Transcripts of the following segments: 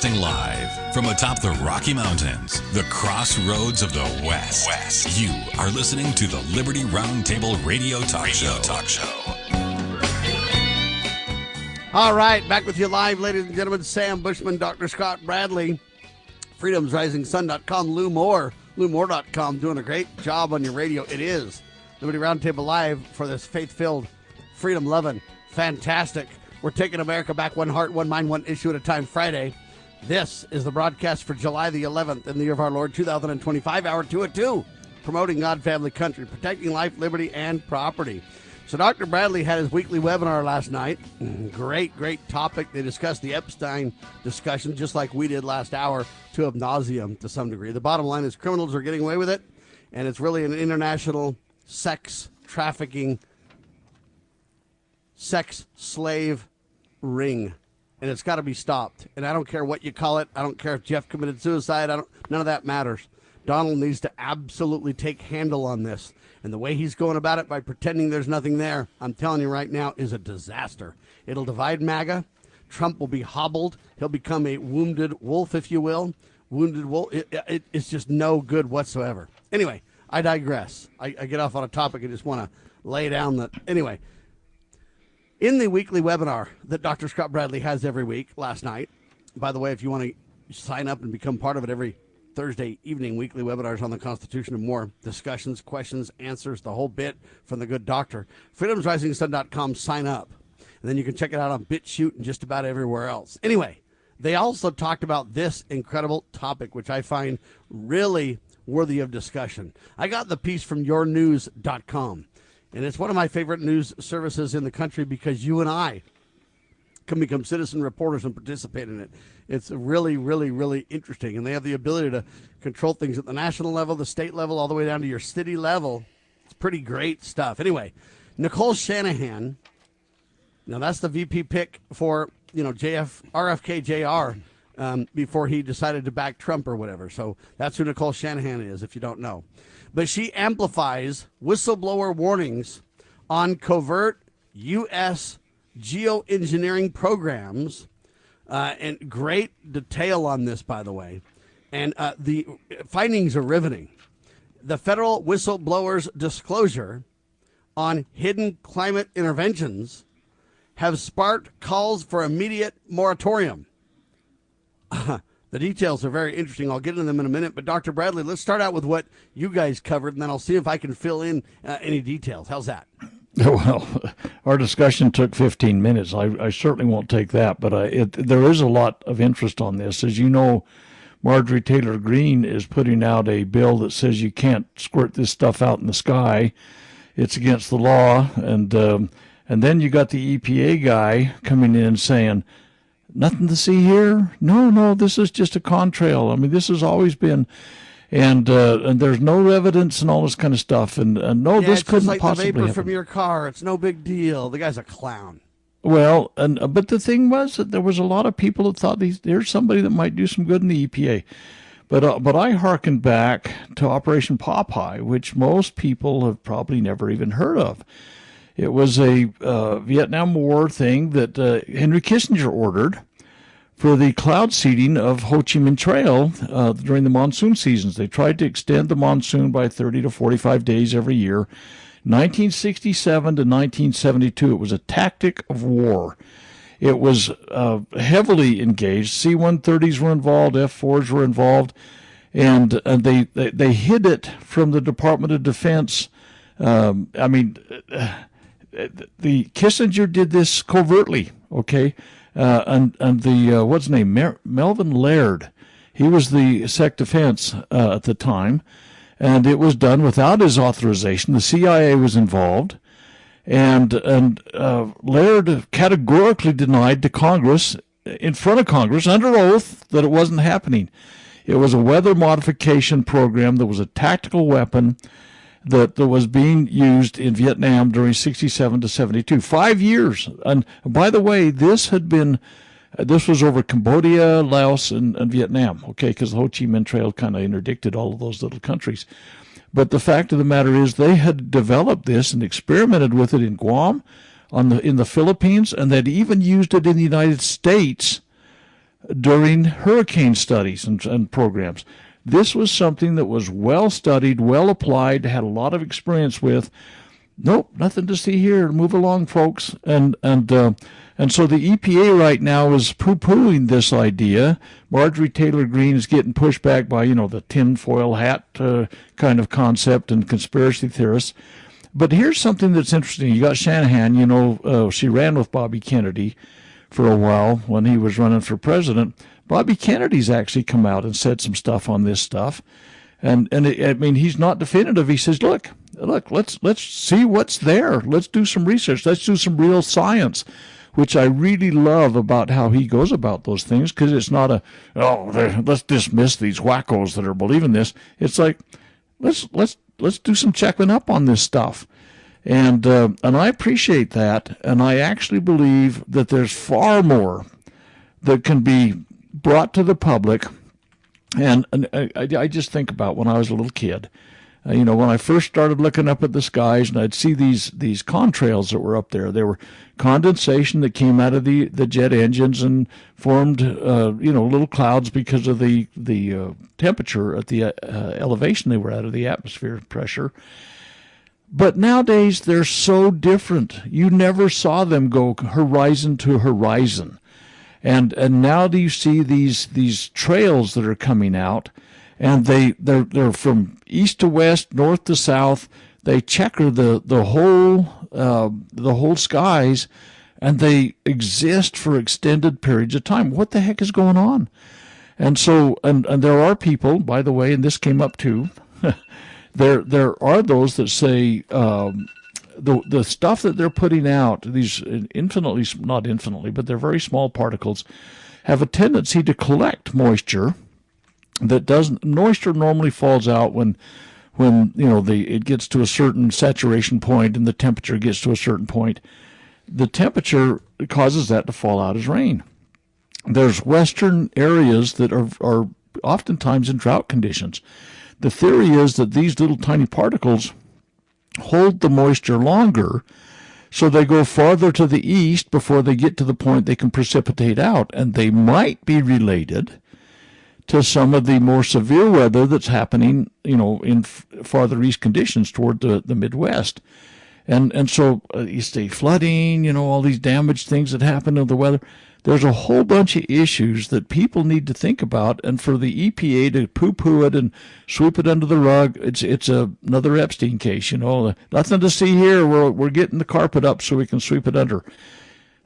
Broadcasting live from atop the Rocky Mountains, the crossroads of the West. You are listening to the Liberty Roundtable Radio Talk Show. All right, back with you live, ladies and gentlemen. Sam Bushman, Dr. Scott Bradley, freedomsrisingsun.com, Lou Moore, LouMoore.com, doing a great job on your radio. It is Liberty Roundtable Live for this faith-filled, freedom-loving, fantastic. We're taking America back, one heart, one mind, one issue at a time Friday. This is the broadcast for July the 11th in the year of our Lord, 2025, hour 2 at 2, promoting God, family, country, protecting life, liberty, and property. So Dr. Bradley had his weekly webinar last night. Great topic. They discussed the Epstein discussion, just like we did last hour, to ad nauseum to some degree. The bottom line is criminals are getting away with it, and it's really an international sex trafficking, sex slave ring, and it's got to be stopped. And I don't care what you call it. I don't care if Jeff committed suicide. None of that matters. Donald needs to absolutely take handle on this. And the way he's going about it by pretending there's nothing there, I'm telling you right now, is a disaster. It'll divide MAGA. Trump will be hobbled. He'll become a wounded wolf, if you will. Wounded wolf. It's just no good whatsoever. Anyway, I digress. I get off on a topic. I just want to lay down that. Anyway, in the weekly webinar that Dr. Scott Bradley has every week, last night, by the way, if you want to sign up and become part of it every Thursday evening, weekly webinars on the Constitution and more, discussions, questions, answers, the whole bit from the good doctor. freedomsrisingsun.com, sign up. And then you can check it out on BitChute and just about everywhere else. Anyway, they also talked about this incredible topic, which I find really worthy of discussion. I got the piece from yournews.com, and it's one of my favorite news services in the country because you and I can become citizen reporters and participate in it. It's really interesting, and they have the ability to control things at the national level, the state level, all the way down to your city level. It's pretty great stuff. Anyway, Nicole Shanahan, now that's the VP pick for RFK Jr. Before he decided to back Trump or whatever. So that's who Nicole Shanahan is, if you don't know. But she amplifies whistleblower warnings on covert U.S. geoengineering programs, and great detail on this, by the way. And the findings are riveting. The federal whistleblower's disclosure on hidden climate interventions have sparked calls for immediate moratorium. The details are very interesting. I'll get into them in a minute. But Dr. Bradley, let's start out with what you guys covered, and then I'll see if I can fill in any details. How's that? Well, our discussion took 15 minutes. I certainly won't take that, but there is a lot of interest on this. As you know, Marjorie Taylor Greene is putting out a bill that says you can't squirt this stuff out in the sky. It's against the law. And then you got the EPA guy coming in saying, nothing to see here? No, this is just a contrail. I mean, this has always been... And there's no evidence and all this kind of stuff. And no, this couldn't like possibly the vapor happen. from your car. It's no big deal. The guy's a clown. Well, but the thing was that there was a lot of people that thought there's somebody that might do some good in the EPA. But I hearkened back to Operation Popeye, which most people have probably never even heard of. It was a Vietnam War thing that Henry Kissinger ordered for the cloud seeding of Ho Chi Minh Trail during the monsoon seasons. They tried to extend the monsoon by 30 to 45 days every year. 1967 to 1972, it was a tactic of war. It was heavily engaged. C-130s were involved, F-4s were involved, and they hid it from the Department of Defense. The Kissinger did this covertly, okay? And the what's his name, Melvin Laird, he was the Sec Defense at the time, and it was done without his authorization. The CIA was involved, and Laird categorically denied to Congress, in front of Congress, under oath, that it wasn't happening. It was a weather modification program that was a tactical weapon that was being used in Vietnam during 67 to 72. 5 years. And by the way, this was over Cambodia, Laos, and Vietnam, okay, because the Ho Chi Minh Trail kind of interdicted all of those little countries. But the fact of the matter is they had developed this and experimented with it in Guam, in the Philippines, and they'd even used it in the United States during hurricane studies and programs. This was something that was well studied, well applied, had a lot of experience with. Nope, nothing to see here. Move along, folks. And so the EPA right now is poo-pooing this idea. Marjorie Taylor Greene is getting pushed back by, the tinfoil hat kind of concept and conspiracy theorists. But here's something that's interesting. You got Shanahan, she ran with Bobby Kennedy for a while when he was running for president. Bobby Kennedy's actually come out and said some stuff on this stuff. He's not definitive. He says, look, let's see what's there. Let's do some research. Let's do some real science, which I really love about how he goes about those things, because it's not let's dismiss these wackos that are believing this. It's like, let's do some checking up on this stuff. And I appreciate that. And I actually believe that there's far more that can be brought to the public. And I just think about when I was a little kid, when I first started looking up at the skies, and I'd see these contrails that were up there. There were condensation that came out of the jet engines and formed little clouds because of the temperature at the elevation they were at, of the atmosphere pressure. But nowadays they're so different. You never saw them go horizon to horizon. And now do you see these trails that are coming out, and they're from east to west, north to south. They checker the whole skies, and they exist for extended periods of time. What the heck is going on? And so and there are people, by the way, and this came up too. there are those that say the stuff that they're putting out, these not infinitely, but they're very small particles, have a tendency to collect moisture. Moisture normally falls out when it gets to a certain saturation point and the temperature gets to a certain point. The temperature causes that to fall out as rain. There's western areas that are oftentimes in drought conditions. The theory is that these little tiny particles hold the moisture longer, so they go farther to the east before they get to the point they can precipitate out, and they might be related to some of the more severe weather that's happening, in farther east conditions toward the Midwest. And so you see flooding, all these damaged things that happen to the weather. There's a whole bunch of issues that people need to think about, and for the EPA to poo-poo it and sweep it under the rug, it's another Epstein case. Nothing to see here. We're getting the carpet up so we can sweep it under.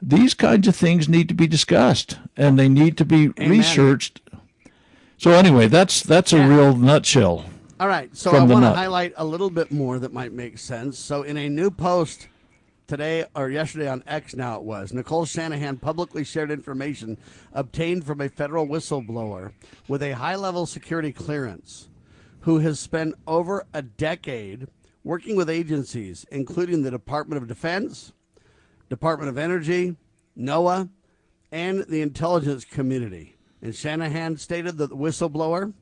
These kinds of things need to be discussed, and they need to be researched. So anyway, that's a real nutshell. All right, so I want to highlight a little bit more that might make sense. So in a new post today or yesterday on X, now it was, Nicole Shanahan publicly shared information obtained from a federal whistleblower with a high-level security clearance who has spent over a decade working with agencies, including the Department of Defense, Department of Energy, NOAA, and the intelligence community. And Shanahan stated that the whistleblower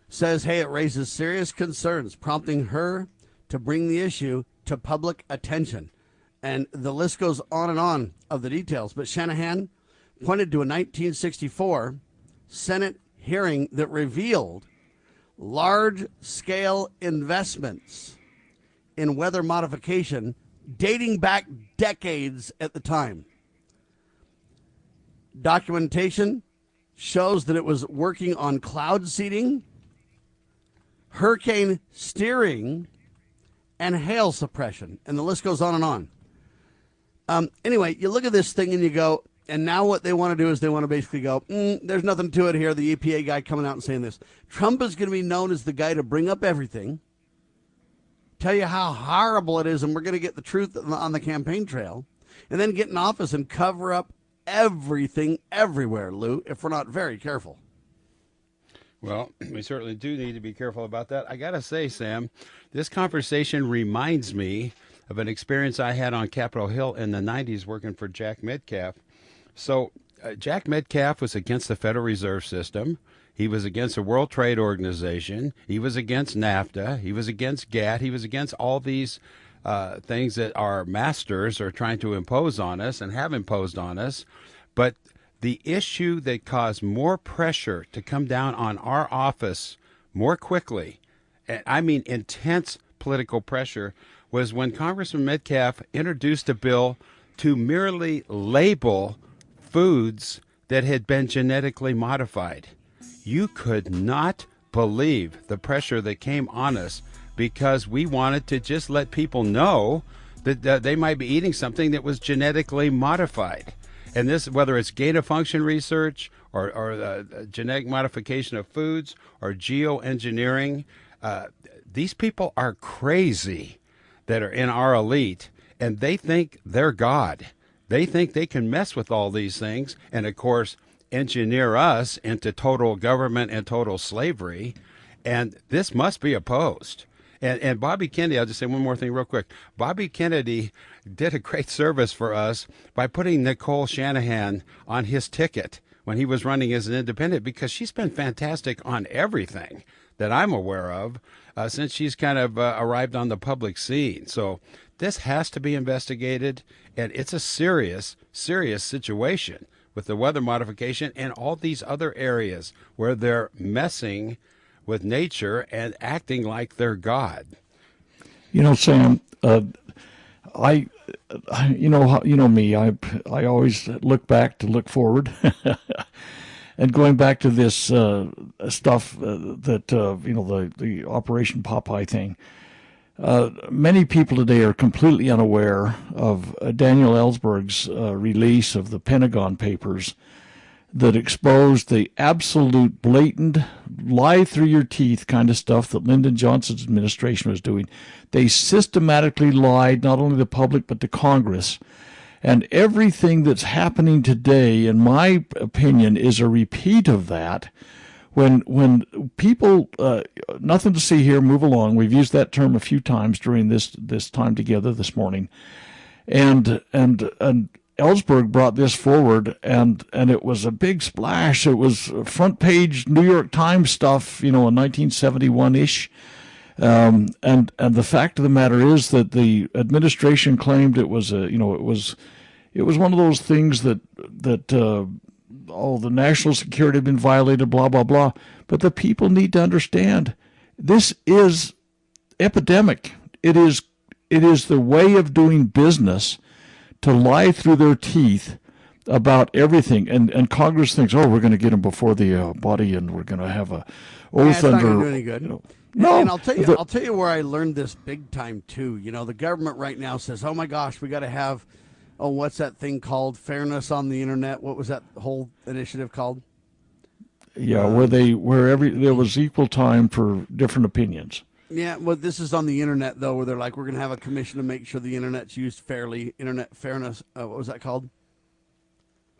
says, hey, it raises serious concerns, prompting her to bring the issue to public attention. And the list goes on of the details. But Shanahan pointed to a 1964 Senate hearing that revealed large-scale investments in weather modification dating back decades at the time. Documentation shows that it was working on cloud seeding, hurricane steering, and hail suppression. And the list goes on and on. Anyway, you look at this thing and you go, and now what they want to do is they want to basically go, there's nothing to it here. The EPA guy coming out and saying this. Trump is going to be known as the guy to bring up everything, tell you how horrible it is, and we're going to get the truth on the campaign trail, and then get in office and cover up everything everywhere, Lou, if we're not very careful. Well, we certainly do need to be careful about that. I got to say, Sam, this conversation reminds me of an experience I had on Capitol Hill in the 90s working for Jack Metcalf. So Jack Metcalf was against the Federal Reserve System. He was against the World Trade Organization. He was against NAFTA. He was against GATT. He was against all these things that our masters are trying to impose on us and have imposed on us. But the issue that caused more pressure to come down on our office more quickly, I mean intense political pressure, was when Congressman Metcalf introduced a bill to merely label foods that had been genetically modified. You could not believe the pressure that came on us because we wanted to just let people know that they might be eating something that was genetically modified. And this, whether it's gain of function research or genetic modification of foods or geoengineering, these people are crazy that are in our elite, and they think they're God. They think they can mess with all these things and, of course, engineer us into total government and total slavery. And this must be opposed. And Bobby Kennedy, I'll just say one more thing real quick. Bobby Kennedy did a great service for us by putting Nicole Shanahan on his ticket when he was running as an independent, because she's been fantastic on everything that I'm aware of since she's kind of arrived on the public scene. So this has to be investigated, and it's a serious, serious situation with the weather modification and all these other areas where they're messing with nature and acting like they're God. You know, Sam, I you know me. I always look back to look forward, and going back to this stuff that the Operation Popeye thing. Many people today are completely unaware of Daniel Ellsberg's release of the Pentagon Papers that exposed the absolute blatant lie through your teeth kind of stuff that Lyndon Johnson's administration was doing. They systematically lied not only to the public but to Congress. And everything that's happening today, in my opinion, is a repeat of that. When people, nothing to see here, move along. We've used that term a few times during this time together this morning. And Ellsberg brought this forward, and it was a big splash. It was front page New York Times stuff, in 1971-ish. And the fact of the matter is that the administration claimed it was it was one of those things that the national security had been violated, blah blah blah. But the people need to understand this is epidemic. It is the way of doing business to lie through their teeth about everything, and Congress thinks, we're going to get them before the body, and we're going to have a oath under. Not going to do any good. No, and I'll tell you where I learned this big time too. The government right now says, "Oh my gosh, we got to have, what's that thing called? Fairness on the internet." What was that whole initiative called? Yeah, where there was equal time for different opinions. Yeah, well, this is on the internet, though, where they're like, we're going to have a commission to make sure the internet's used fairly. Internet fairness, what was that called?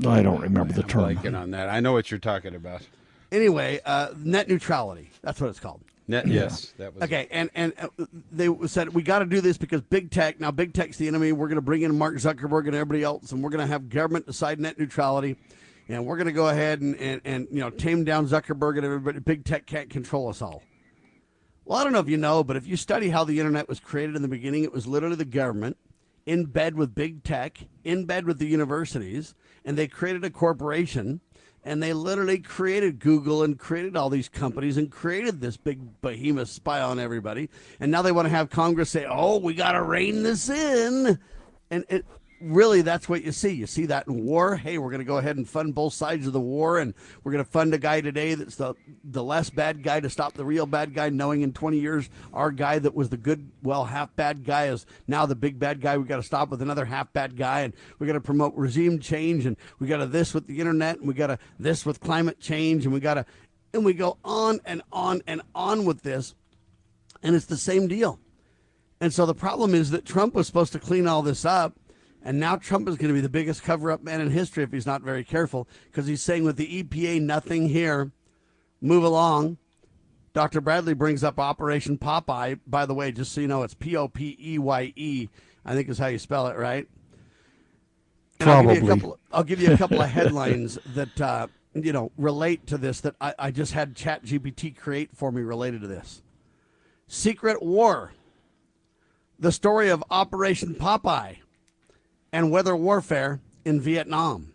I don't remember the term. I'm blanking on that. I know what you're talking about. Anyway, net neutrality. That's what it's called. Yes, that was okay. And they said, we got to do this because big tech, now big tech's the enemy. We're going to bring in Mark Zuckerberg and everybody else, and we're going to have government decide net neutrality. And we're going to go ahead and tame down Zuckerberg and everybody. Big tech can't control us all. Well, I don't know if you know, but if you study how the internet was created in the beginning, it was literally the government in bed with big tech, in bed with the universities, and they created a corporation, and they literally created Google and created all these companies and created this big behemoth spy on everybody. And now they want to have Congress say, we got to rein this in. And really, that's what you see. You see that in war. Hey, we're going to go ahead and fund both sides of the war, and we're going to fund a guy today that's the less bad guy to stop the real bad guy, knowing in 20 years our guy that was the good, half bad guy is now the big bad guy. We got to stop with another half bad guy, and we got to promote regime change, and we got to this with the internet, and we got to this with climate change, and we go on and on and on with this, and it's the same deal. And so the problem is that Trump was supposed to clean all this up. And now Trump is going to be the biggest cover-up man in history if he's not very careful, because he's saying with the EPA, nothing here, move along. Dr. Bradley brings up Operation Popeye. By the way, just so you know, it's Popeye, I think is how you spell it, right? And Probably. I'll give you a couple of headlines that, relate to this that I just had ChatGPT create for me related to this. Secret War, the story of Operation Popeye, and weather warfare in Vietnam.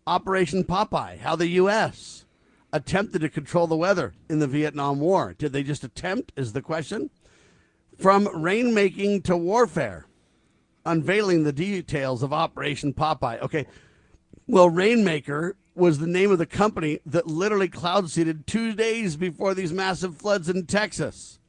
Operation Popeye, how the U.S. attempted to control the weather in the Vietnam War. Did they just attempt, is the question. From rainmaking to warfare, unveiling the details of Operation Popeye. Okay, well, Rainmaker was the name of the company that literally cloud seeded 2 days before these massive floods in Texas.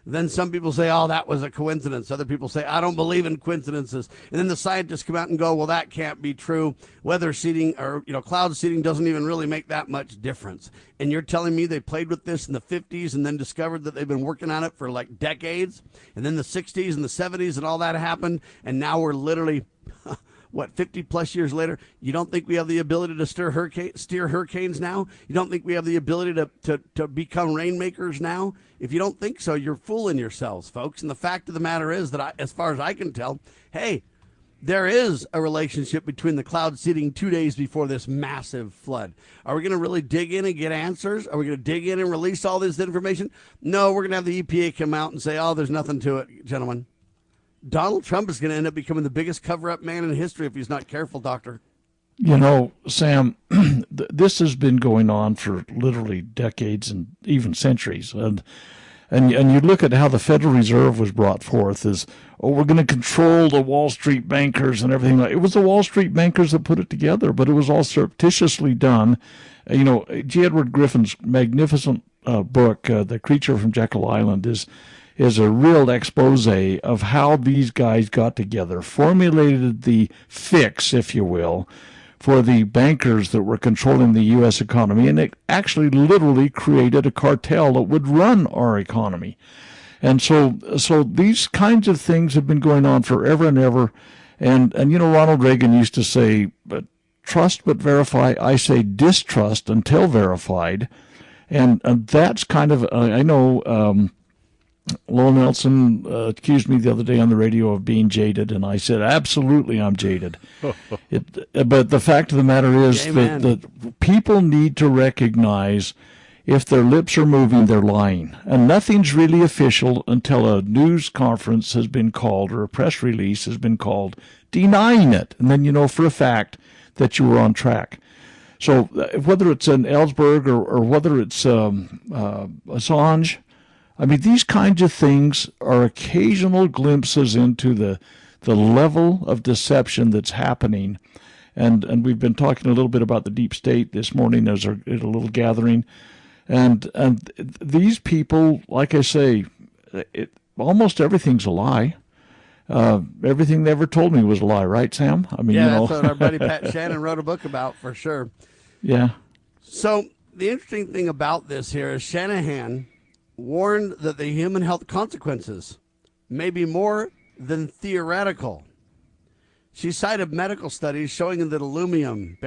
Then some people say, oh, that was a coincidence. Other people say, I don't believe in coincidences. And then the scientists come out and go, well, that can't be true. Weather seeding or, cloud seeding doesn't even really make that much difference. And you're telling me they played with this in the 50s and then discovered that they've been working on it for like decades? And then the 60s and the 70s and all that happened. And now we're literally, 50 plus years later? You don't think we have the ability to steer hurricanes now? You don't think we have the ability to become rainmakers now? If you don't think so, you're fooling yourselves, folks. And the fact of the matter is that, as far as I can tell, hey, there is a relationship between the cloud seeding 2 days before this massive flood. Are we going to really dig in and get answers? Are we going to dig in and release all this information? No, we're going to have the EPA come out and say, oh, there's nothing to it, gentlemen. Donald Trump is going to end up becoming the biggest cover-up man in history if he's not careful, Doctor. Sam, this has been going on for literally decades and even centuries. And you look at how the Federal Reserve was brought forth as, we're going to control the Wall Street bankers and everything. It was the Wall Street bankers that put it together, but it was all surreptitiously done. G. Edward Griffin's magnificent book, The Creature from Jekyll Island, is a real expose of how these guys got together, formulated the fix, if you will, for the bankers that were controlling the U.S. economy, and it actually literally created a cartel that would run our economy. And so these kinds of things have been going on forever and ever. And Ronald Reagan used to say, trust but verify. I say distrust until verified. And that's kind of, I know, Lowell Nelson accused me the other day on the radio of being jaded, and I said, absolutely, I'm jaded. But the fact of the matter is that people need to recognize if their lips are moving, they're lying. And nothing's really official until a news conference has been called or a press release has been called denying it. And then you know for a fact that you were on track. So whether it's an Ellsberg or whether it's Assange, I mean, these kinds of things are occasional glimpses into the level of deception that's happening. And we've been talking a little bit about the deep state this morning as a little gathering. And these people, like I say, almost everything's a lie. Everything they ever told me was a lie, right, Sam? I mean, that's what our buddy Pat Shannon wrote a book about, for sure. Yeah. So the interesting thing about this here is Shanahan warned that the human health consequences may be more than theoretical. She cited medical studies showing that aluminum,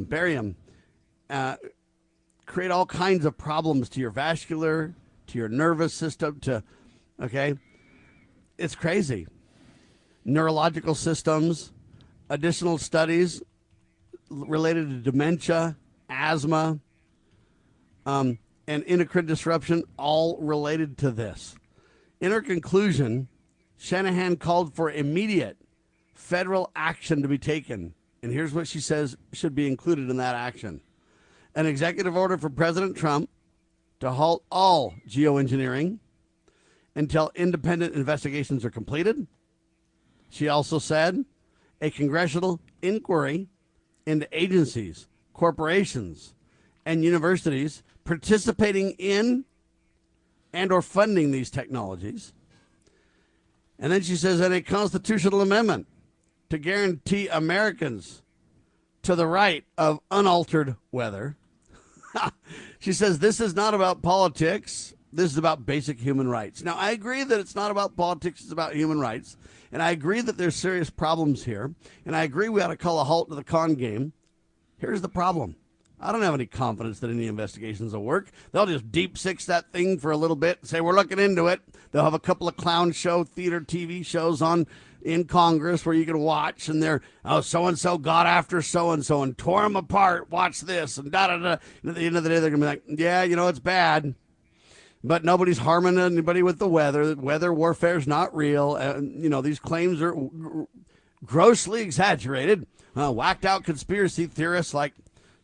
barium, create all kinds of problems to your vascular, to your nervous system, it's crazy. Neurological systems, additional studies related to dementia, asthma, and endocrine disruption, all related to this. In her conclusion, Shanahan called for immediate federal action to be taken. And here's what she says should be included in that action. An executive order for President Trump to halt all geoengineering until independent investigations are completed. She also said a congressional inquiry into agencies, corporations, and universities participating in and or funding these technologies. And then she says that a constitutional amendment to guarantee Americans to the right of unaltered weather. She says this is not about politics. This is about basic human rights. Now, I agree that it's not about politics. It's about human rights. And I agree that there's serious problems here. And I agree we ought to call a halt to the con game. Here's the problem. I don't have any confidence that any investigations will work. They'll just deep six that thing for a little bit and say, we're looking into it. They'll have a couple of clown show theater TV shows on in Congress where you can watch, and they're, so-and-so got after so-and-so and tore them apart. Watch this, and da-da-da. And at the end of the day, they're going to be like, yeah, it's bad. But nobody's harming anybody with the weather. Weather warfare is not real. These claims are grossly exaggerated. whacked out conspiracy theorists like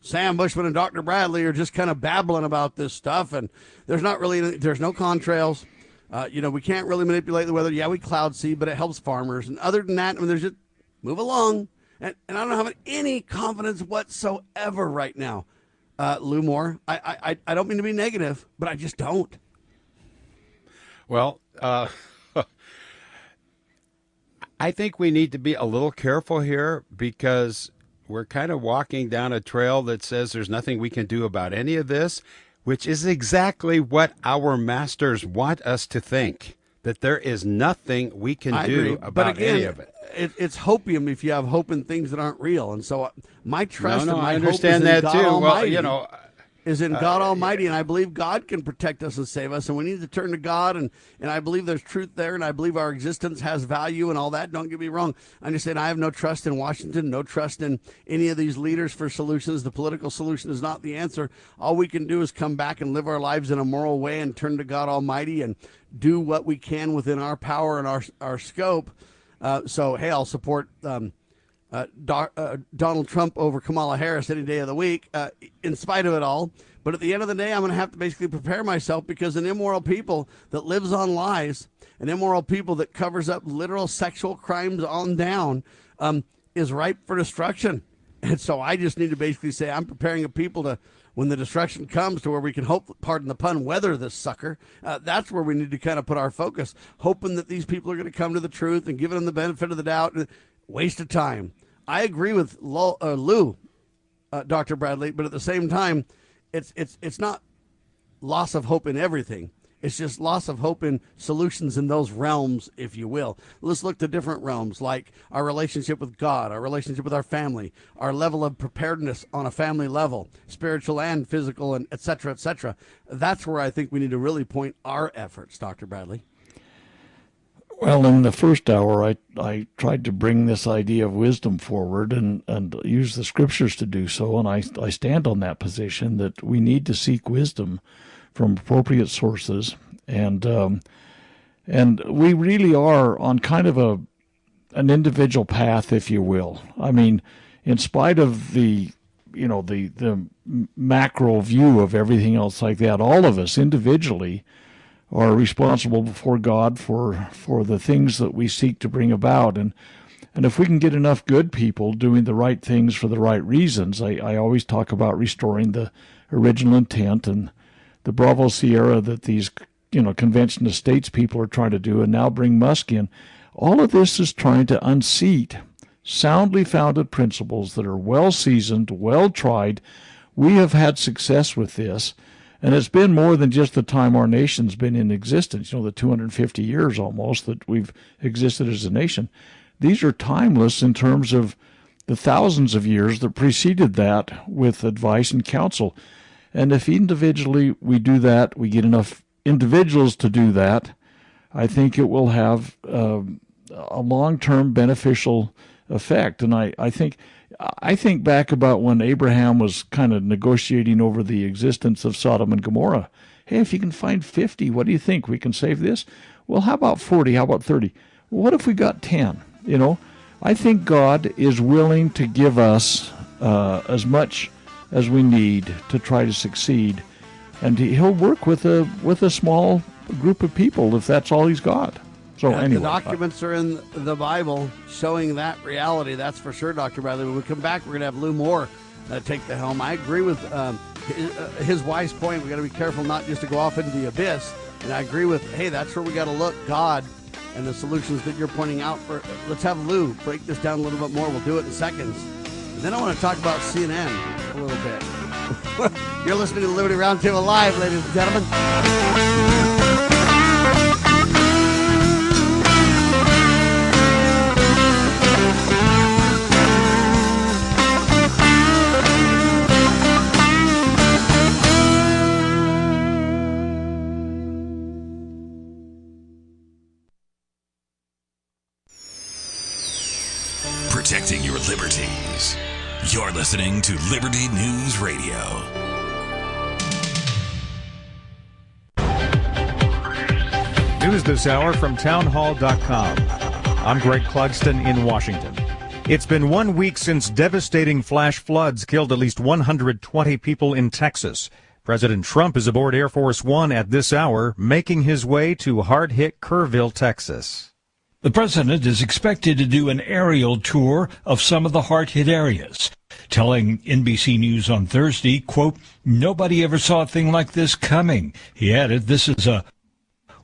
Sam Bushman and Dr. Bradley are just kind of babbling about this stuff, and there's no contrails. We can't really manipulate the weather. Yeah, we cloud seed, but it helps farmers. And other than that, there's just move along. And I don't have any confidence whatsoever right now, Lou Moore. I don't mean to be negative, but I just don't. Well, I think we need to be a little careful here because we're kind of walking down a trail that says there's nothing we can do about any of this, which is exactly what our masters want us to think, that there is nothing we can do about any of it. It's hopium if you have hope in things that aren't real. And so my trust and my I understand hope is that in God too. Almighty. Well, is in God Almighty, and I believe God can protect us and save us, and we need to turn to God, and I believe there's truth there, and I believe our existence has value and all that. Don't get me wrong. I'm just saying I have no trust in Washington, no trust in any of these leaders for solutions. The political solution is not the answer. All we can do is come back and live our lives in a moral way and turn to God Almighty and do what we can within our power and our scope. So, hey, I'll support Donald Trump over Kamala Harris any day of the week, in spite of it all. But at the end of the day, I'm going to have to basically prepare myself because an immoral people that lives on lies, an immoral people that covers up literal sexual crimes on down, is ripe for destruction. And so I just need to basically say I'm preparing a people to, when the destruction comes, to where we can hope, pardon the pun, weather this sucker. That's where we need to kind of put our focus, hoping that these people are going to come to the truth and giving them the benefit of the doubt. Waste of time. I agree with Lou, Dr. Bradley, but at the same time, it's not loss of hope in everything. It's just loss of hope in solutions in those realms, if you will. Let's look to different realms, like our relationship with God, our relationship with our family, our level of preparedness on a family level, spiritual and physical, and et cetera, et cetera. That's where I think we need to really point our efforts, Dr. Bradley. Well, in the first hour, I tried to bring this idea of wisdom forward and use the scriptures to do so, and I stand on that position that we need to seek wisdom from appropriate sources, and we really are on kind of an individual path, if you will. I mean, in spite of the macro view of everything else like that, all of us individually are responsible before God for the things that we seek to bring about. And if we can get enough good people doing the right things for the right reasons, I always talk about restoring the original intent and the Bravo Sierra that these convention of states people are trying to do, and now bring Musk in. All of this is trying to unseat soundly founded principles that are well seasoned, well tried. We have had success with this. And it's been more than just the time our nation's been in existence, the 250 years almost that we've existed as a nation. These are timeless in terms of the thousands of years that preceded that with advice and counsel. And if individually we do that, we get enough individuals to do that, I think it will have a long-term beneficial effect. And I think back about when Abraham was kind of negotiating over the existence of Sodom and Gomorrah. Hey, if you can find 50, what do you think? We can save this? Well, how about 40? How about 30? Well, what if we got 10? I think God is willing to give us as much as we need to try to succeed. And he'll work with a small group of people if that's all he's got. So anyway, the documents are in the Bible showing that reality. That's for sure, Dr. Bradley. When we come back, we're going to have Lou Moore take the helm. I agree with his wise point. We got to be careful not just to go off into the abyss. And I agree with, hey, that's where we got to look, God, and the solutions that you're pointing out. Let's have Lou break this down a little bit more. We'll do it in seconds. And then I want to talk about CNN a little bit. You're listening to the Liberty Roundtable Live, ladies and gentlemen. Protecting your liberties. You're listening to Liberty News Radio. News this hour from townhall.com. I'm Greg Clugston in Washington. It's been 1 week since devastating flash floods killed at least 120 people in Texas. President Trump is aboard Air Force One at this hour, making his way to hard-hit Kerrville, Texas. The president is expected to do an aerial tour of some of the hard-hit areas, telling NBC News on Thursday, quote, "Nobody ever saw a thing like this coming." He added, "This is a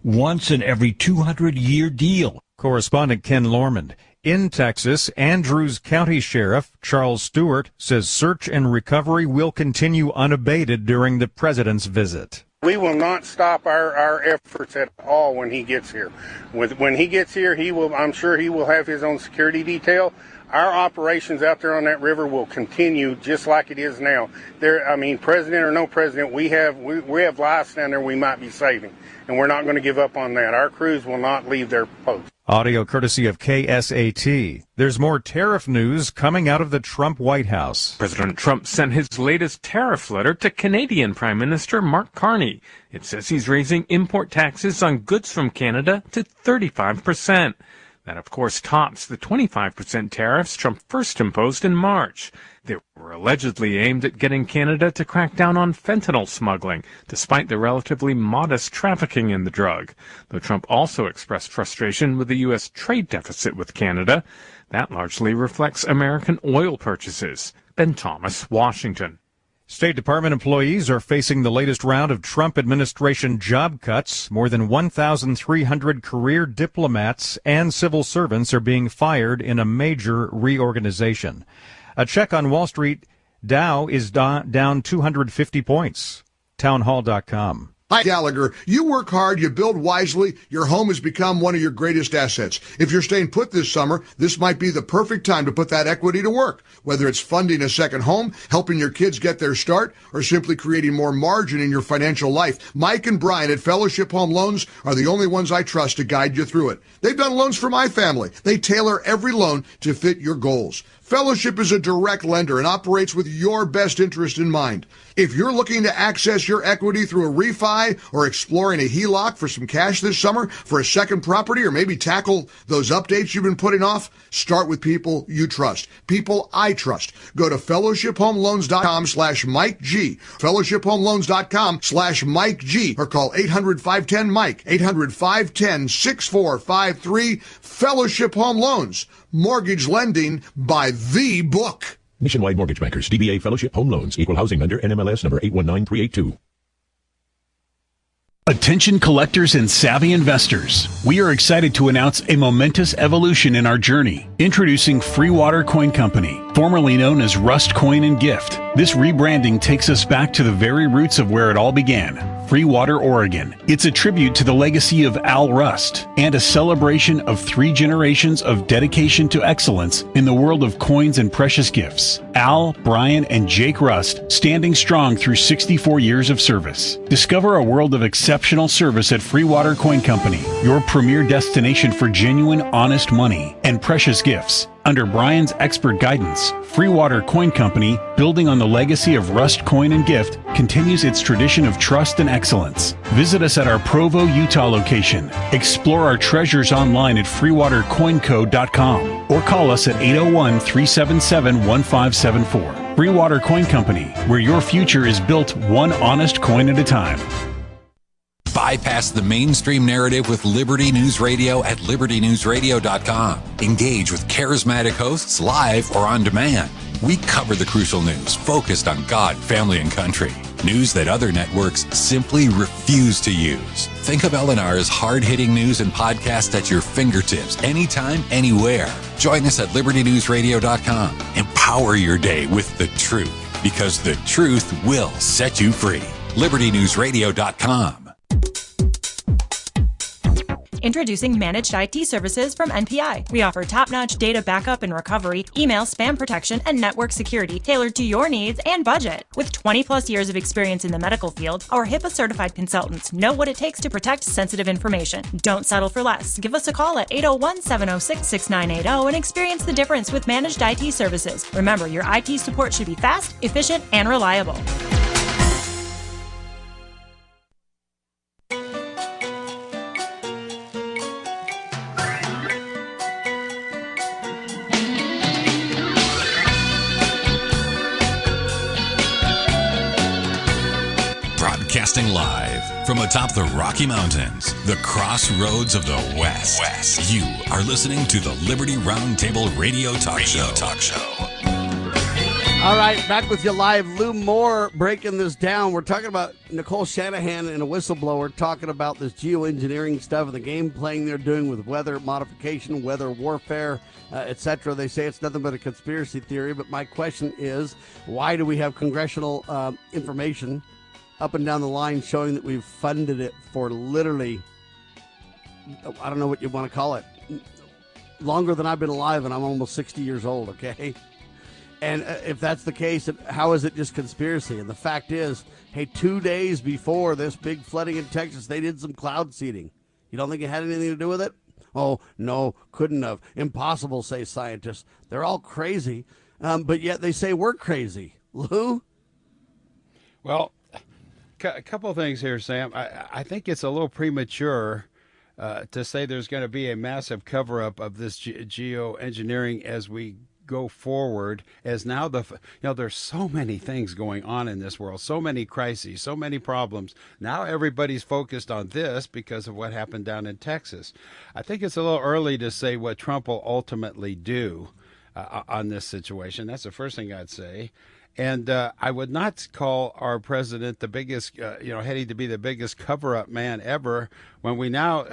once-in-every-200-year deal." Correspondent Ken Lormond. In Texas, Andrews County Sheriff Charles Stewart says search and recovery will continue unabated during the president's visit. We will not stop our efforts at all when he gets here. When he gets here, I'm sure he will have his own security detail. Our operations out there on that river will continue just like it is now. President or no president, we have lives down there we might be saving, and we're not going to give up on that. Our crews will not leave their post. Audio courtesy of KSAT. There's more tariff news coming out of the Trump White House. President Trump sent his latest tariff letter to Canadian Prime Minister Mark Carney. It says he's raising import taxes on goods from Canada to 35%. That, of course, tops the 25% tariffs Trump first imposed in March. They were allegedly aimed at getting Canada to crack down on fentanyl smuggling, despite the relatively modest trafficking in the drug. Though Trump also expressed frustration with the U.S. trade deficit with Canada. That largely reflects American oil purchases. Ben Thomas, Washington. State Department employees are facing the latest round of Trump administration job cuts. More than 1,300 career diplomats and civil servants are being fired in a major reorganization. A check on Wall Street, Dow is down 250 points. Townhall.com. Hi, Gallagher. You work hard, you build wisely, your home has become one of your greatest assets. If you're staying put this summer, this might be the perfect time to put that equity to work. Whether it's funding a second home, helping your kids get their start, or simply creating more margin in your financial life, Mike and Brian at Fellowship Home Loans are the only ones I trust to guide you through it. They've done loans for my family. They tailor every loan to fit your goals. Fellowship is a direct lender and operates with your best interest in mind. If you're looking to access your equity through a refi or exploring a HELOC for some cash this summer for a second property, or maybe tackle those updates you've been putting off, start with people you trust. People I trust. Go to fellowshiphomeloans.com/Mike G. fellowshiphomeloans.com/Mike G. or call 800-510-MIKE. 800-510-6453. Fellowship Home Loans. Mortgage lending by the book. Nationwide Mortgage Bankers, DBA Fellowship Home Loans, Equal Housing Lender, NMLS number 819382. Attention collectors and savvy investors. We are excited to announce a momentous evolution in our journey. Introducing Free Water Coin Company, formerly known as Rust Coin and Gift. This rebranding takes us back to the very roots of where it all began. Free Water, Oregon. It's a tribute to the legacy of Al Rust and a celebration of 3 generations of dedication to excellence in the world of coins and precious gifts. Al, Brian, and Jake Rust standing strong through 64 years of service. Discover a world of exceptional service at Free Water Coin Company, your premier destination for genuine, honest money and precious gifts. Under Brian's expert guidance, Free Water Coin Company, building on the legacy of Rust Coin and Gift, continues its tradition of trust and excellence. Visit us at our Provo, Utah location. Explore our treasures online at freewatercoinco.com or call us at 801-377-1574. Free Water Coin Company, where your future is built one honest coin at a time. Bypass the mainstream narrative with Liberty News Radio at libertynewsradio.com. Engage with charismatic hosts live or on demand. We cover the crucial news focused on God, family, and country. News that other networks simply refuse to use. Think of LNR's hard-hitting news and podcasts at your fingertips, anytime, anywhere. Join us at libertynewsradio.com. Empower your day with the truth, because the truth will set you free. libertynewsradio.com. Introducing Managed IT Services from NPI. We offer top-notch data backup and recovery, email spam protection, and network security tailored to your needs and budget. With 20-plus years of experience in the medical field, our HIPAA-certified consultants know what it takes to protect sensitive information. Don't settle for less. Give us a call at 801-706-6980 and experience the difference with Managed IT Services. Remember, your IT support should be fast, efficient, and reliable. Live from atop the Rocky Mountains, the crossroads of the West. You are listening to the Liberty Roundtable Radio Talk Show. All right, back with you live. Lou Moore breaking this down. We're talking about Nicole Shanahan and a whistleblower talking about this geoengineering stuff and the game playing they're doing with weather modification, weather warfare, etc. They say it's nothing but a conspiracy theory, but my question is, why do we have congressional information up and down the line showing that we've funded it for literally, I don't know what you want to call it, longer than I've been alive, and I'm almost 60 years old, okay? And if that's the case, how is it just conspiracy? And the fact is, hey, 2 days before this big flooding in Texas, they did some cloud seeding. You don't think it had anything to do with it? Oh, no, couldn't have. Impossible, say scientists. They're all crazy, but yet they say we're crazy. Lou? Well, a couple of things here, Sam. I think it's a little premature to say there's going to be a massive cover-up of this geoengineering as we go forward, as now there's so many things going on in this world, so many crises, so many problems. Now everybody's focused on this because of what happened down in Texas. I think it's a little early to say what Trump will ultimately do on this situation. That's the first thing I'd say. And I would not call our president the biggest, heading to be the biggest cover-up man ever, when we now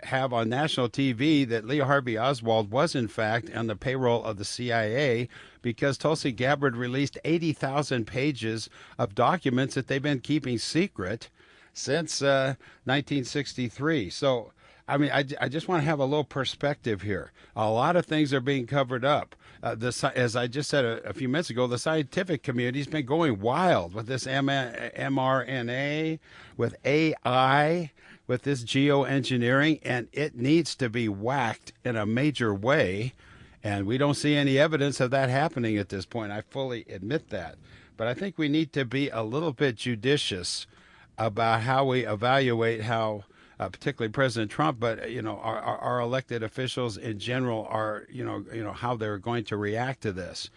have on national TV that Lee Harvey Oswald was, in fact, on the payroll of the CIA because Tulsi Gabbard released 80,000 pages of documents that they've been keeping secret since 1963. So, I mean, I just want to have a little perspective here. A lot of things are being covered up. As I just said a few minutes ago, the scientific community's been going wild with this mRNA, with AI, with this geoengineering, and it needs to be whacked in a major way. And we don't see any evidence of that happening at this point. I fully admit that. But I think we need to be a little bit judicious about how we evaluate how particularly President Trump, but our elected officials in general are how they're going to react to this,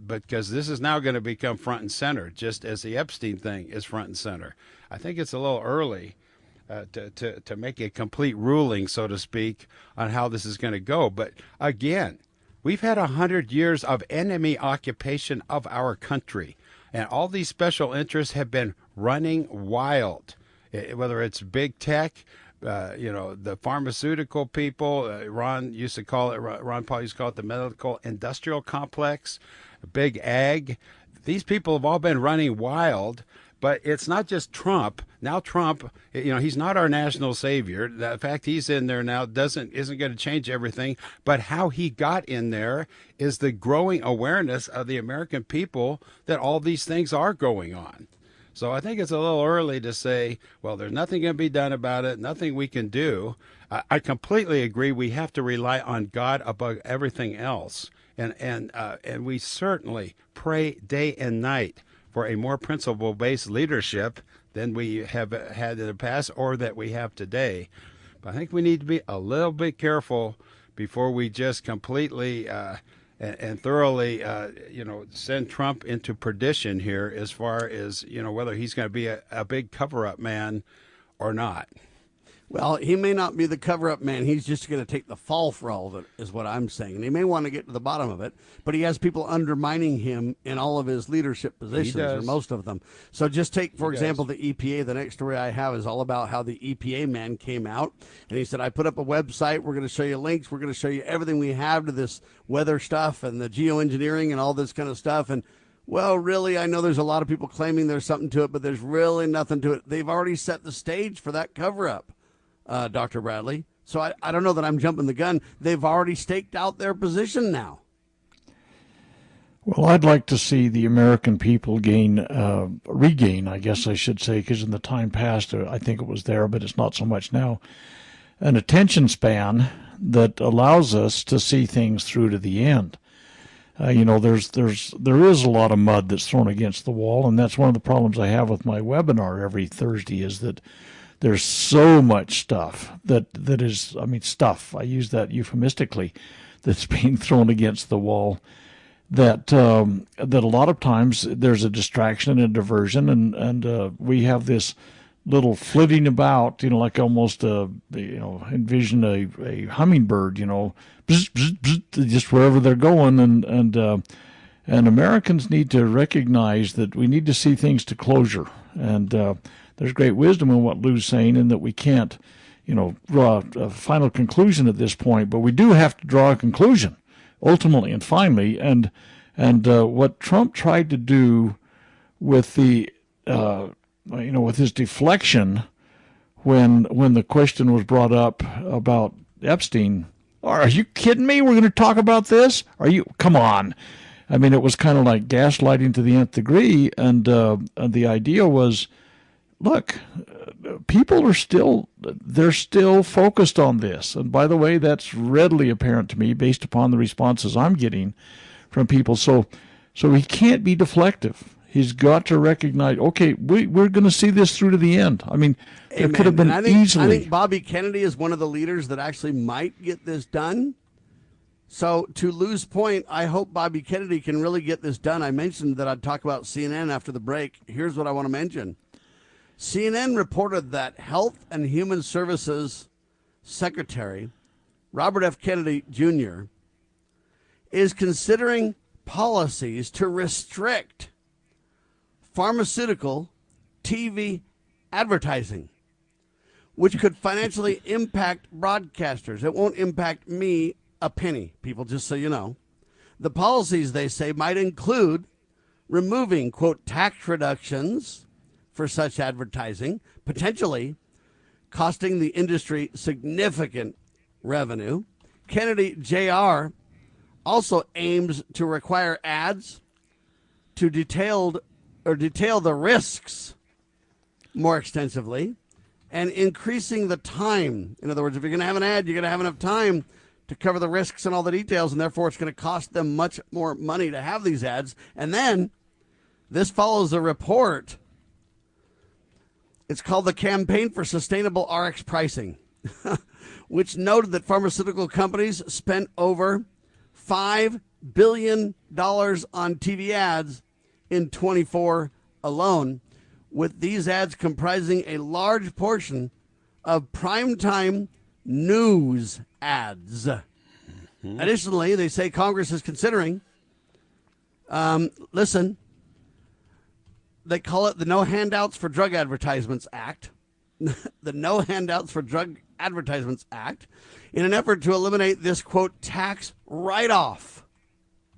because this is now going to become front and center, just as the Epstein thing is front and center. I think it's a little early to make a complete ruling, so to speak, on how this is going to go. But again, we've had 100 years of enemy occupation of our country, and all these special interests have been running wild. Whether it's big tech, the pharmaceutical people, Ron Paul used to call it the medical industrial complex, big ag. These people have all been running wild, but it's not just Trump. Now Trump, he's not our national savior. The fact he's in there now isn't going to change everything, but how he got in there is the growing awareness of the American people that all these things are going on. So I think it's a little early to say, well, there's nothing going to be done about it, nothing we can do. I completely agree. We have to rely on God above everything else. And we certainly pray day and night for a more principle-based leadership than we have had in the past or that we have today. But I think we need to be a little bit careful before we just completely and thoroughly, send Trump into perdition here as far as, whether he's going to be a big cover-up man or not. Well, he may not be the cover-up man. He's just going to take the fall for all of it, is what I'm saying. And he may want to get to the bottom of it, but he has people undermining him in all of his leadership positions, or most of them. So just take, for example, the EPA. The next story I have is all about how the EPA man came out, and he said, I put up a website. We're going to show you links. We're going to show you everything we have to this weather stuff and the geoengineering and all this kind of stuff. And, well, really, I know there's a lot of people claiming there's something to it, but there's really nothing to it. They've already set the stage for that cover-up. Dr. Bradley. So I don't know that I'm jumping the gun. They've already staked out their position now. Well, I'd like to see the American people regain, I guess I should say, because in the time past, I think it was there, but it's not so much now, an attention span that allows us to see things through to the end. There is a lot of mud that's thrown against the wall, and that's one of the problems I have with my webinar every Thursday is that there's so much stuff that is, stuff, I use that euphemistically, that's being thrown against the wall that a lot of times there's a distraction and a diversion, and we have this little flitting about, like almost envision a hummingbird, bzz, bzz, bzz, just wherever they're going, and Americans need to recognize that we need to see things to closure, and there's great wisdom in what Lou's saying, and that we can't, draw a final conclusion at this point, but we do have to draw a conclusion ultimately and finally, and what Trump tried to do with the with his deflection when the question was brought up about Epstein. Are you kidding me? We're going to talk about this? Come on. I mean, it was kind of like gaslighting to the nth degree, and the idea was, look, people are still focused on this. And by the way, that's readily apparent to me based upon the responses I'm getting from people. So he can't be deflective. He's got to recognize, okay, we're going to see this through to the end. I mean, it could have been easily. I think Bobby Kennedy is one of the leaders that actually might get this done. So to Lou's point, I hope Bobby Kennedy can really get this done. I mentioned that I'd talk about CNN after the break. Here's what I want to mention. CNN reported that Health and Human Services Secretary Robert F. Kennedy Jr. is considering policies to restrict pharmaceutical TV advertising, which could financially impact broadcasters. It won't impact me a penny, people, just so you know. The policies, they say, might include removing, quote, tax reductions for such advertising, potentially costing the industry significant revenue. Kennedy Jr. also aims to require ads to detail the risks more extensively and increasing the time. In other words, if you're going to have an ad, you're going to have enough time to cover the risks and all the details, and therefore it's going to cost them much more money to have these ads. And then this follows a report. It's called the Campaign for Sustainable RX Pricing, which noted that pharmaceutical companies spent over $5 billion on TV ads in 24 alone, with these ads comprising a large portion of primetime news ads. Mm-hmm. Additionally, they say Congress is considering, they call it the No Handouts for Drug Advertisements Act, the No Handouts for Drug Advertisements Act, in an effort to eliminate this, quote, tax write-off.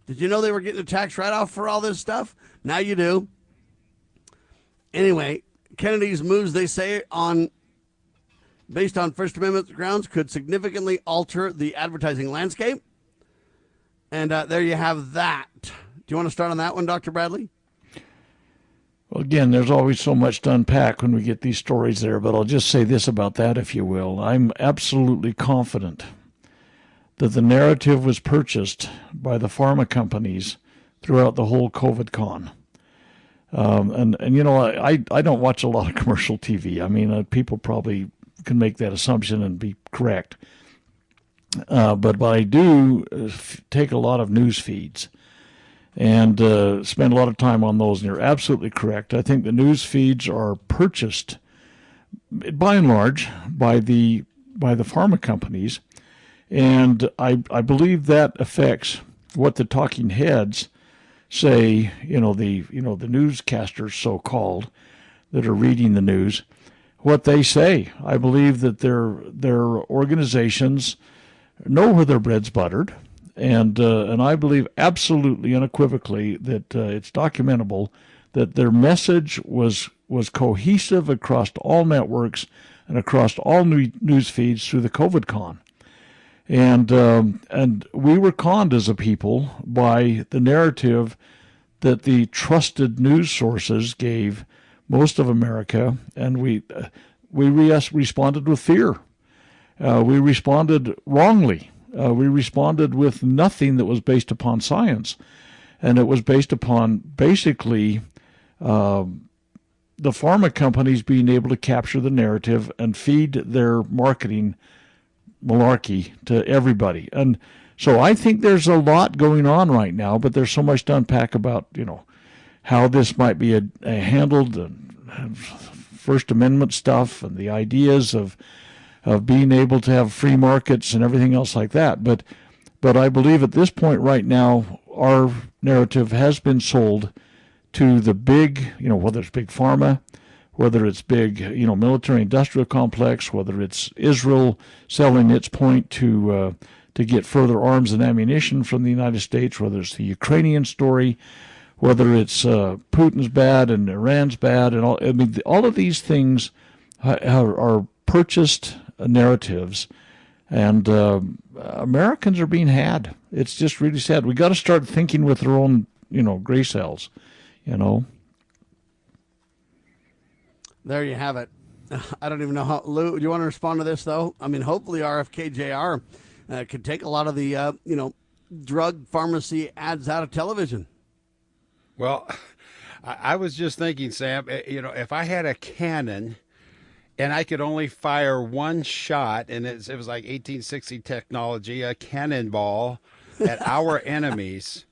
Did you know they were getting a tax write-off for all this stuff? Now you do. Anyway, Kennedy's moves, they say, based on First Amendment grounds, could significantly alter the advertising landscape. And there you have that. Do you want to start on that one, Dr. Bradley? Well, again, there's always so much to unpack when we get these stories there, but I'll just say this about that, if you will. I'm absolutely confident that the narrative was purchased by the pharma companies throughout the whole COVID con. And you know, I don't watch a lot of commercial TV. I mean, people probably can make that assumption and be correct. But I do take a lot of news feeds and spend a lot of time on those, and you're absolutely correct. I think the news feeds are purchased, by and large, by the pharma companies, and I believe that affects what the talking heads say. The newscasters, so-called, that are reading the news, what they say. I believe that their organizations know where their bread's buttered. And I believe absolutely unequivocally that it's documentable that their message was cohesive across all networks and across all news feeds through the COVID con. And we were conned as a people by the narrative that the trusted news sources gave most of America, and we responded with fear. We responded wrongly. We responded with nothing that was based upon science, and it was based upon basically the pharma companies being able to capture the narrative and feed their marketing malarkey to everybody. And so I think there's a lot going on right now, but there's so much to unpack about, how this might be handled First Amendment stuff and the ideas of being able to have free markets and everything else like that. But I believe at this point right now, our narrative has been sold to the big, whether it's big pharma, whether it's big, military industrial complex, whether it's Israel selling its point to get further arms and ammunition from the United States, whether it's the Ukrainian story, whether it's Putin's bad and Iran's bad, and all. I mean, all of these things are purchased narratives, and Americans are being had. It's just really sad. We got to start thinking with our own, gray cells, There you have it. I don't even know how. Lou, do you want to respond to this, though? I mean, hopefully RFK Jr. Could take a lot of the, drug pharmacy ads out of television. Well, I was just thinking, Sam, if I had a cannon and I could only fire one shot, and it was like 1860 technology, a cannonball at our enemies,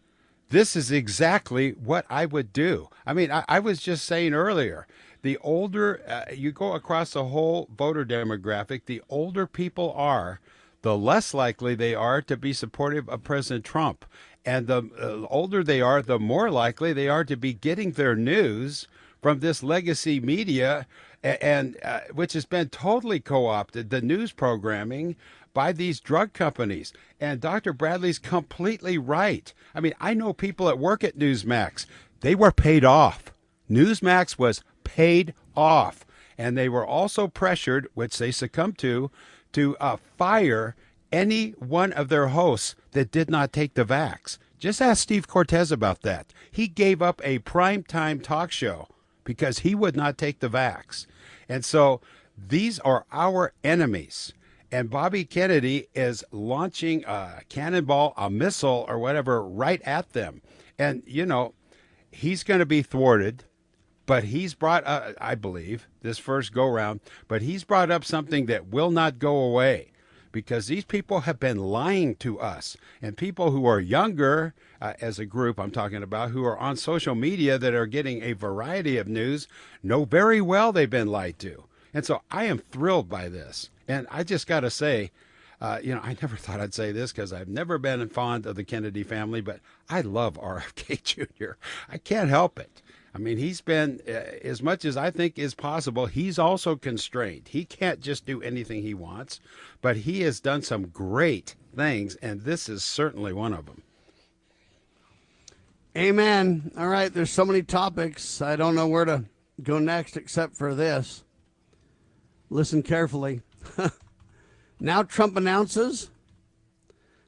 this is exactly what I would do. I mean, I was just saying earlier, the older you go across the whole voter demographic, the older people are, the less likely they are to be supportive of President Trump. And the older they are, the more likely they are to be getting their news from this legacy media, and which has been totally co-opted, the news programming by these drug companies. And Dr. Bradley's completely right. I mean, I know people that work at Newsmax. They were paid off. Newsmax was paid off. And they were also pressured, which they succumbed to fire any one of their hosts that did not take the vax. Just ask Steve Cortez about that. He gave up a primetime talk show because he would not take the vax. And so these are our enemies. And Bobby Kennedy is launching a cannonball, a missile, or whatever right at them. And, he's going to be thwarted. But he's brought up, I believe, this first go-round, but he's brought up something that will not go away, because these people have been lying to us. And people who are younger, as a group I'm talking about, who are on social media that are getting a variety of news, know very well they've been lied to. And so I am thrilled by this. And I just got to say, I never thought I'd say this because I've never been fond of the Kennedy family, but I love RFK Jr. I can't help it. I mean, he's been, as much as I think is possible, he's also constrained. He can't just do anything he wants, but he has done some great things, and this is certainly one of them. Amen. All right, there's so many topics. I don't know where to go next except for this. Listen carefully. Now Trump announces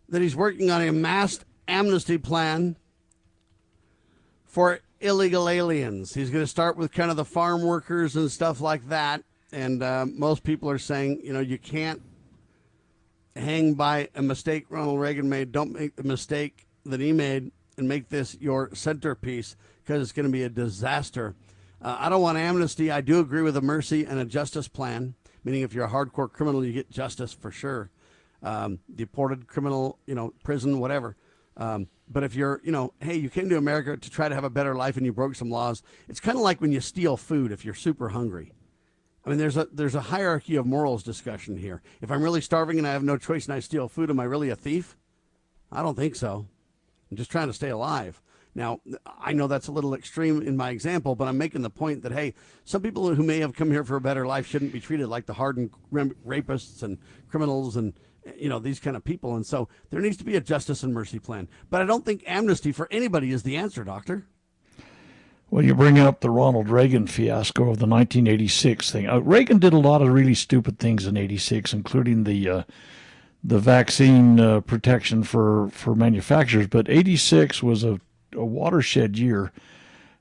that he's working on a mass amnesty plan for illegal aliens. He's going to start with kind of the farm workers and stuff like that. And most people are saying, you can't hang by a mistake Ronald Reagan made. Don't make the mistake that he made and make this your centerpiece, because it's going to be a disaster. I don't want amnesty. I do agree with a mercy and a justice plan, meaning if you're a hardcore criminal, you get justice for sure. Deported criminal, prison, whatever. But if you're, hey, you came to America to try to have a better life and you broke some laws, it's kind of like when you steal food if you're super hungry. I mean, there's a hierarchy of morals discussion here. If I'm really starving and I have no choice and I steal food, am I really a thief? I don't think so. I'm just trying to stay alive. Now, I know that's a little extreme in my example, but I'm making the point that, hey, some people who may have come here for a better life shouldn't be treated like the hardened rapists and criminals and, these kind of people. And so there needs to be a justice and mercy plan. But I don't think amnesty for anybody is the answer, Doctor. Well, you bring up the Ronald Reagan fiasco of the 1986 thing. Reagan did a lot of really stupid things in '86, including the vaccine protection for manufacturers. But '86 was a watershed year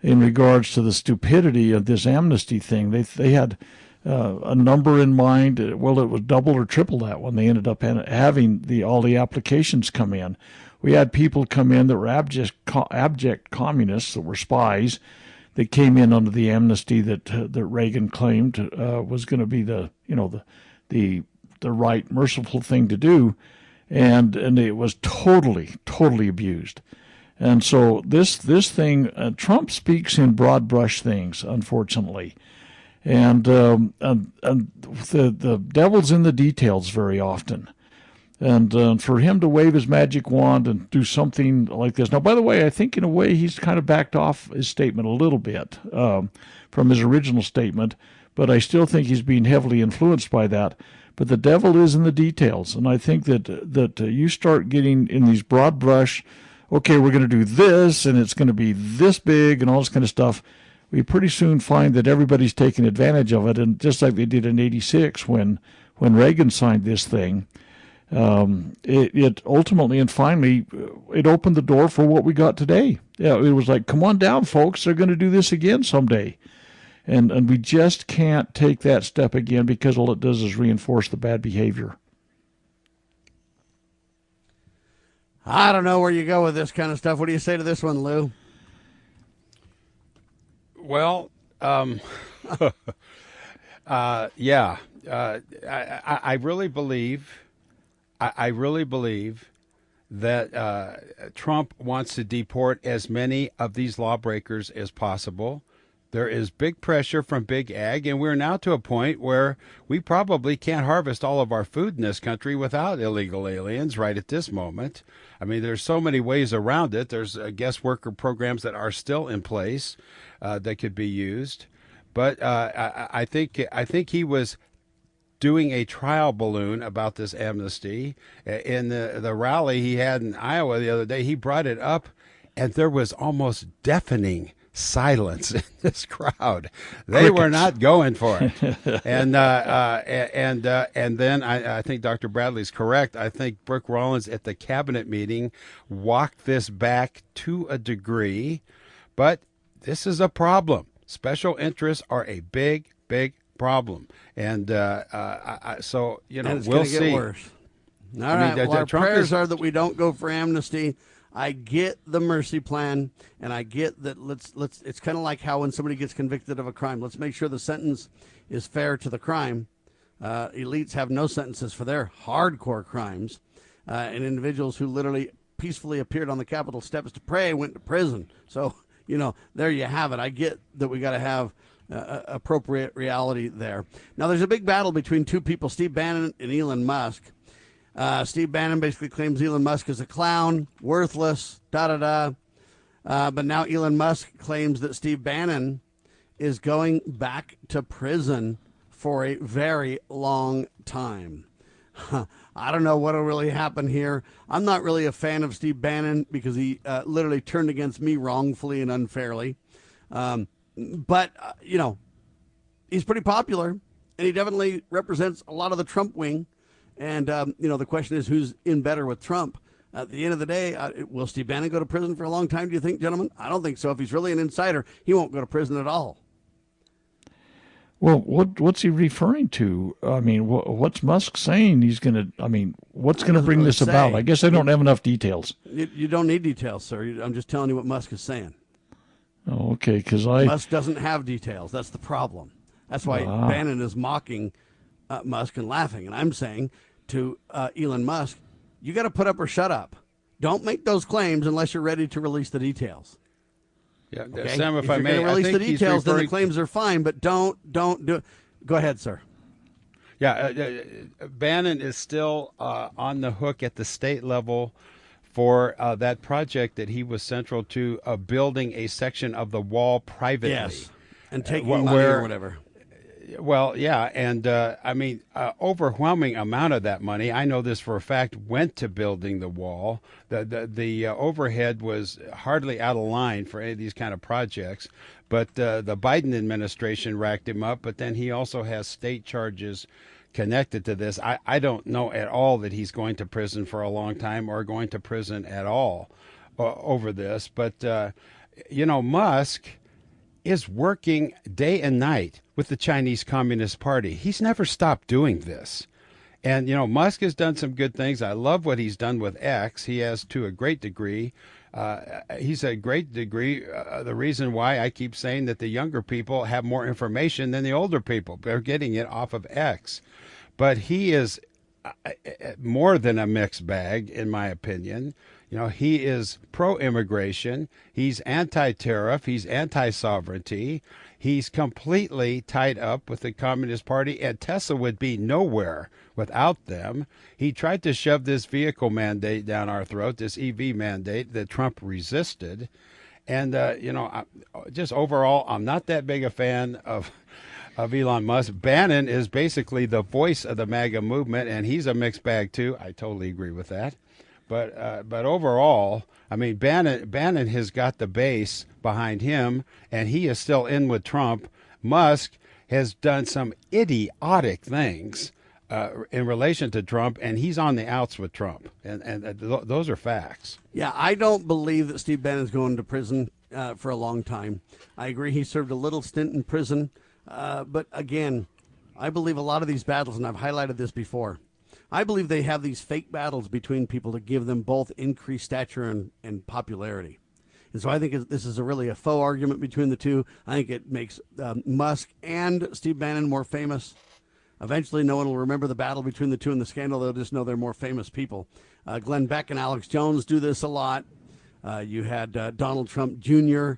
in regards to the stupidity of this amnesty thing. They had a number in mind. Well, it was double or triple that when they ended up having all the applications come in. We had people come in that were abject communists, that were spies, that came in under the amnesty that Reagan claimed was going to be the right, merciful thing to do, and it was totally abused. And so this thing, Trump speaks in broad brush things, unfortunately. And the devil's in the details very often. And for him to wave his magic wand and do something like this. Now, by the way, I think in a way he's kind of backed off his statement a little bit from his original statement, but I still think he's being heavily influenced by that. But the devil is in the details, and I think that you start getting in these broad brush, okay, we're going to do this, and it's going to be this big, and all this kind of stuff. We pretty soon find that everybody's taking advantage of it, and just like they did in '86 when Reagan signed this thing, it ultimately and finally it opened the door for what we got today. Yeah, it was like, come on down, folks, they're going to do this again someday. And we just can't take that step again because all it does is reinforce the bad behavior. I don't know where you go with this kind of stuff. What do you say to this one, Lou? Well, yeah. I really believe that Trump wants to deport as many of these lawbreakers as possible. There is big pressure from big ag, and we're now to a point where we probably can't harvest all of our food in this country without illegal aliens right at this moment. I mean, there's so many ways around it. There's guest worker programs that are still in place that could be used. But I think he was doing a trial balloon about this amnesty. In the rally he had in Iowa the other day, he brought it up, and there was almost deafening silence in this crowd. They were not going for it. And then I think Dr. Bradley's correct. I think Brooke Rollins at the cabinet meeting walked this back to a degree, but this is a problem. Special interests are a big, big problem. And so, you know, it's we'll gonna get see. Worse. All right. Well, our prayers are that we don't go for amnesty. I get the mercy plan, and I get that let's it's kind of like how when somebody gets convicted of a crime, let's make sure the sentence is fair to the crime. Elites have no sentences for their hardcore crimes, and individuals who literally peacefully appeared on the Capitol steps to pray went to prison. So, you know, there you have it. I get that we got to have appropriate reality there. Now, there's a big battle between two people, Steve Bannon and Elon Musk. Steve Bannon basically claims Elon Musk is a clown, worthless, but now Elon Musk claims that Steve Bannon is going back to prison for a very long time. I don't know what will really happen here. I'm not really a fan of Steve Bannon because he literally turned against me wrongfully and unfairly. But you know, he's pretty popular, and he definitely represents a lot of the Trump wing. And, you know, the question is who's in better with Trump. At the end of the day, will Steve Bannon go to prison for a long time, do you think, gentlemen? I don't think so. If he's really an insider, he won't go to prison at all. Well, what's he referring to? I mean, what's Musk saying he's going to, I mean, what's going to bring this about? I guess I don't have enough details. You don't need details, sir. I'm just telling you what Musk is saying. Oh, okay, because Musk doesn't have details. That's the problem. That's why Bannon is mocking Musk and laughing. And I'm saying to Elon Musk, you got to put up or shut up. Don't make those claims unless you're ready to release the details. Yeah, okay? Sam, if I you're may, going to release the details, then the claims are fine, but don't do it. Go ahead, sir. Yeah, Bannon is still on the hook at the state level for that project that he was central to, building a section of the wall privately. Yes, and taking money or whatever. Well, yeah, and I mean, overwhelming amount of that money, I know this for a fact, went to building the wall. The overhead was hardly out of line for any of these kind of projects, but the Biden administration racked him up, but then he also has state charges connected to this. I don't know at all that he's going to prison for a long time or going to prison at all over this, but, you know, Musk is working day and night with the Chinese Communist Party. He's never stopped doing this. And, you know, Musk has done some good things. I love what he's done with X. He has to a great degree. He's a great degree. The reason why I keep saying that the younger people have more information than the older people. They're getting it off of X. But he is more than a mixed bag, in my opinion. You know, he is pro-immigration. He's anti-tariff. He's anti-sovereignty. He's completely tied up with the Communist Party, and Tesla would be nowhere without them. He tried to shove this vehicle mandate down our throat, this EV mandate that Trump resisted. And, you know, just overall, I'm not that big a fan of Elon Musk. Bannon is basically the voice of the MAGA movement, and he's a mixed bag, too. I totally agree with that. But overall, I mean, Bannon has got the base behind him, and he is still in with Trump. Musk has done some idiotic things in relation to Trump, and he's on the outs with Trump. And those are facts. Yeah, I don't believe that Steve Bannon's going to prison for a long time. I agree he served a little stint in prison. But again, I believe a lot of these battles, and I've highlighted this before, I believe they have these fake battles between people to give them both increased stature and popularity. And so I think this is really a faux argument between the two. I think it makes Musk and Steve Bannon more famous. Eventually, no one will remember the battle between the two and the scandal. They'll just know they're more famous people. Glenn Beck and Alex Jones do this a lot. You had Donald Trump Jr.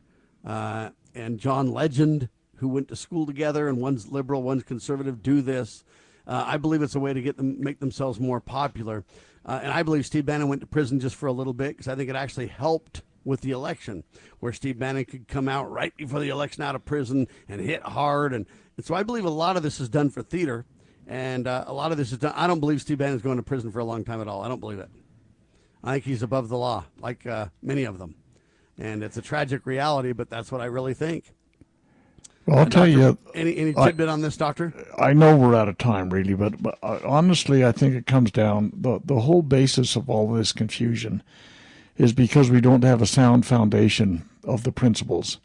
And John Legend, who went to school together, and one's liberal, one's conservative, do this. I believe it's a way to make themselves more popular. And I believe Steve Bannon went to prison just for a little bit because I think it actually helped with the election, where Steve Bannon could come out right before the election out of prison and hit hard. And so I believe a lot of this is done for theater, and a lot of this is done. I don't believe Steve Bannon's going to prison for a long time at all. I don't believe it. I think he's above the law, like many of them. And it's a tragic reality, but that's what I really think. Well, I'll tell you. Any tidbit on this, Doctor? I know we're out of time, really, but honestly, I think it comes down, the whole basis of all this confusion is because we don't have a sound foundation of the principles.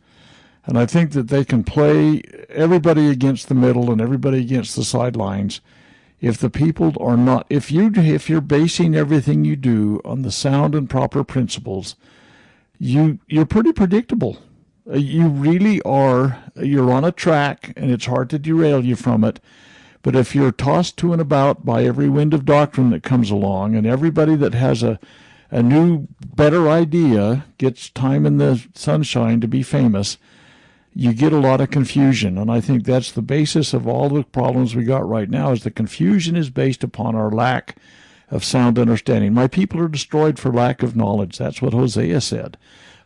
And I think that they can play everybody against the middle and everybody against the sidelines if the people are not, if you're basing everything you do on the sound and proper principles, you're pretty predictable. You really are. You're on a track, and it's hard to derail you from it. But if you're tossed to and about by every wind of doctrine that comes along, and everybody that has a new, better idea gets time in the sunshine to be famous, you get a lot of confusion. And I think that's the basis of all the problems we got right now, is the confusion is based upon our lack of sound understanding. My people are destroyed for lack of knowledge. That's what Hosea said.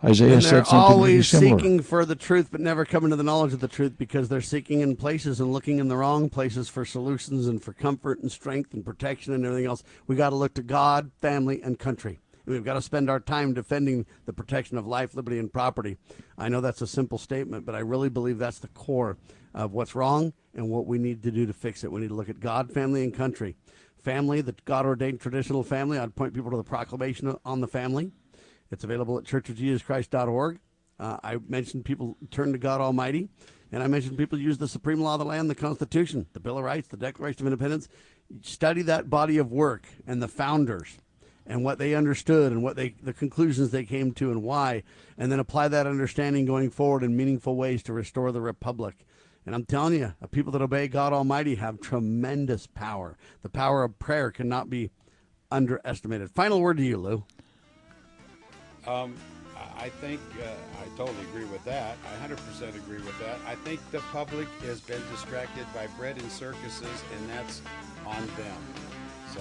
Isaiah said something really similar. Always seeking for the truth, but never coming to the knowledge of the truth, because they're seeking in places and looking in the wrong places for solutions and for comfort and strength and protection and everything else. We got to look to God, family, and country. And we've got to spend our time defending the protection of life, liberty, and property. I know that's a simple statement, but I really believe that's the core of what's wrong and what we need to do to fix it. We need to look at God, family, and country. Family, the God-ordained traditional family. I'd point people to the proclamation on the family. It's available at churchofjesuschrist.org. I mentioned people turn to God Almighty, and I mentioned people use the supreme law of the land, the Constitution, the Bill of Rights, the Declaration of Independence. Study that body of work and the founders and what they understood and the conclusions they came to and why, and then apply that understanding going forward in meaningful ways to restore the republic. And I'm telling you, people that obey God Almighty have tremendous power. The power of prayer cannot be underestimated. Final word to you, Lou. I think I totally agree with that. I 100% agree with that. I think the public has been distracted by bread and circuses, and that's on them. So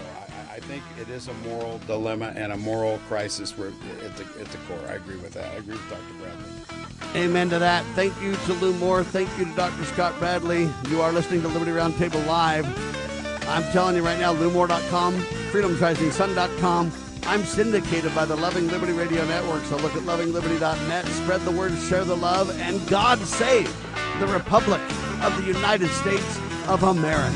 I think it is a moral dilemma and a moral crisis at the core. I agree with that. I agree with Dr. Bradley. Amen to that. Thank you to Lou Moore. Thank you to Dr. Scott Bradley. You are listening to Liberty Roundtable Live. I'm telling you right now, LouMoore.com, FreedomSrisingSun.com. I'm syndicated by the Loving Liberty Radio Network, so look at lovingliberty.net, spread the word, share the love, and God save the Republic of the United States of America.